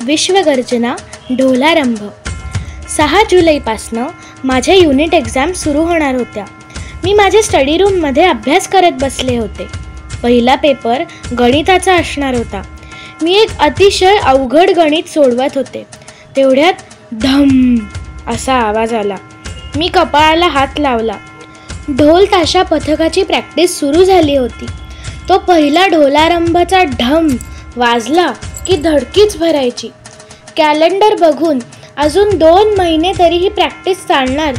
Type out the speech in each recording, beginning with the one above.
विश्वगर्जना ढोलारंभ. 6 जुलैपासनं माझ्या unit exam सुरू होणार होत्या. मी माझ्या स्टडी रूममध्ये अभ्यास करत बसले होते. पहिला पेपर गणिताचा असणार होता. मी एक अतिशय अवघड गणित सोडवत होते. तेवढ्यात धम असा आवाज आला. मी कपाळाला हात लावला. ढोल ताशा पथकाची प्रॅक्टिस सुरू झाली होती. तो पहिला ढोलारंभचा ढम वाजला की धडकीच भरायची. कॅलेंडर बघून अजून 2 महिने तरी ही प्रॅक्टिस चालणार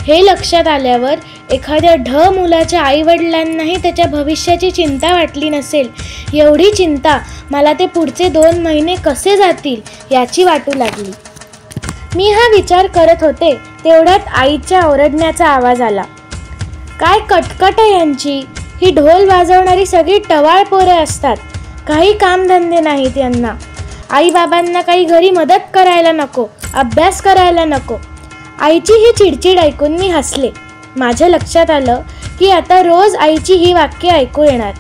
हे लक्षात आल्यावर एखाद्या मुलाच्या आईवडिलांनाही त्याच्या भविष्याची चिंता वाटली नसेल एवढी चिंता मला ते पुढचे 2 महिने कसे जातील याची वाटू लागली. मी हा विचार करत होते तेवढ्यात आईच्या ओरडण्याचा आवाज आला. काय कटकट आहे यांची. ही ढोल वाजवणारी सगळी टवाळ पोरं असतात. काही कामधंदे नाहीत यांना. आईबाबांना काही घरी मदत करायला नको, अभ्यास करायला नको. आईची ही चिडचिड ऐकून मी हसले. माझ्या लक्षात आलं की आता रोज आईची ही वाक्य ऐकू येणार.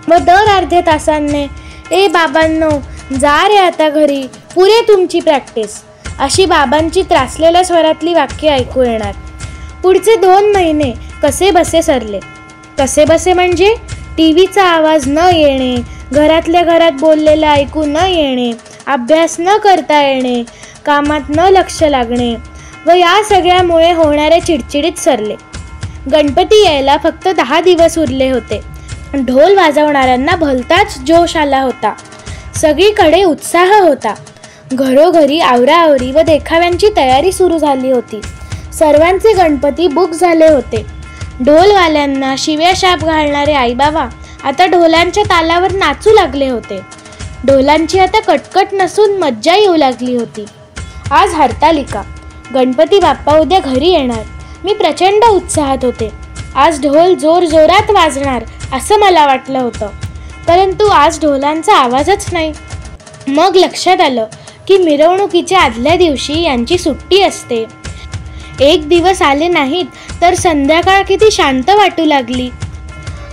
व दर अर्ध्या तासांनी ए बाबांनो जा रे आता घरी, पुरे तुमची प्रॅक्टिस, अशी बाबांची त्रासलेल्या स्वरातली वाक्य ऐकू येणार. पुढचे 2 महिने कसे बसे सरले. कसे बसे म्हणजे टी व्हीचा आवाज न येणे, घरातल्या घरात बोललेलं ऐकू न येणे, अभ्यास न करता येणे, कामात न लक्ष लागणे व या सगळ्यामुळे होणारे चिडचिडीत सरले. गणपती यायला फक्त 10 दिवस उरले होते. ढोल वाजवणाऱ्यांना भलताच जोश आला होता. सगळीकडे उत्साह होता. घरोघरी आवराआवरी व देखाव्यांची तयारी सुरू झाली होती. सर्वांचे गणपती बुक झाले होते. ढोलवाल्यांना शिव्या शाप घालणारे आईबाबा आता ढोलांच्या तालावर नाचू लागले होते. ढोलांची आता कटकट नसून मज्जा येऊ लागली होती. आज हरतालिका. गणपती बाप्पा उद्या घरी येणार. मी प्रचंड उत्साहात होते. आज ढोल जोरजोरात वाजणार असं मला वाटलं होतं. परंतु आज ढोलांचा आवाजच नाही. मग लक्षात आलं की मिरवणुकीच्या आदल्या दिवशी यांची सुट्टी असते. एक दिवस आले नाहीत तर संध्याकाळ किती शांत वाटू लागली.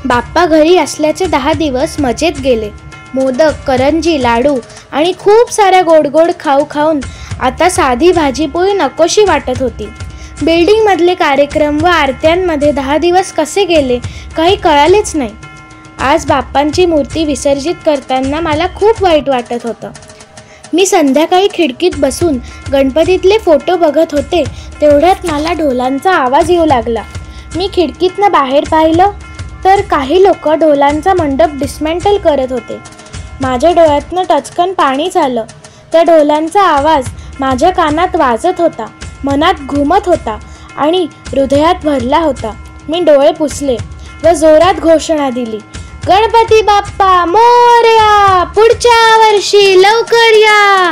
बाप्पा घरी असल्याचे 10 दिवस मजेत गेले. मोदक, करंजी, लाडू आणि खूप साऱ्या गोड गोड खाऊन आता साधी भाजीपोळी नकोशी वाटत होती. बिल्डिंगमधले कार्यक्रम व आरत्यांमध्ये 10 दिवस कसे गेले काही कळालेच नाही. आज बाप्पांची मूर्ती विसर्जित करताना मला खूप वाईट वाटत होतं. मी संध्याकाळी खिडकीत बसून गणपतीतले फोटो बघत होते. तेवढ्यात मला ढोलांचा आवाज येऊ लागला. मी खिडकीतनं बाहेर पाहिलं तर काही लोक ढोलांचा मंडप डिस्मेंटल करत होते. माझ्या डोळ्यातनं टचकन पाणी झालं. त्या ढोलांचा आवाज माझ्या कानात वाजत होता, मनात घुमत होता आणि हृदयात भरला होता. मी डोळे पुसले व जोरात घोषणा दिली, गणपती बाप्पा मोरया, पुढच्या वर्षी लवकर या.